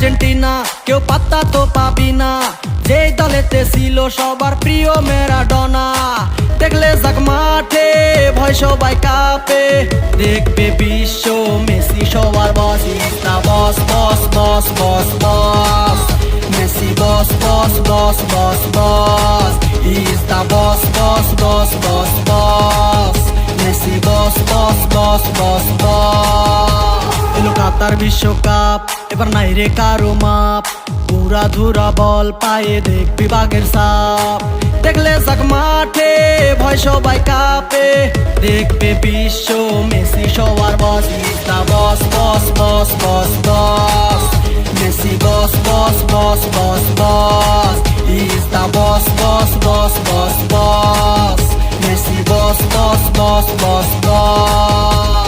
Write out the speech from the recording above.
Argentina কেউ পাত্তা তো পাবি না, যেই দলেতে ছিল সবার প্রিয় ম্যারাডোনা। দেখলে যাক মাঠে ভয় সবাই কাঁপে, দেখবে বিশ্ব মেসি সবার boss. Is the boss boss boss boss boss, Messi boss boss boss boss boss. Is the boss boss boss boss boss, Messi boss boss boss boss boss. এলো কাতার বিশ্বকাপ, এবার নাই রে কারো মাপ, পুরা ধুরা বল পায়ে দেখবি বাঘের সাপ। দেখলে যাক মাঠে ভয় সবাই কাঁপে, দেখবে বিশ্ব মেসি সবার boss. Is the boss boss boss boss boss, Messi boss boss boss boss boss. Is the boss boss boss boss boss, Messi boss boss boss boss boss.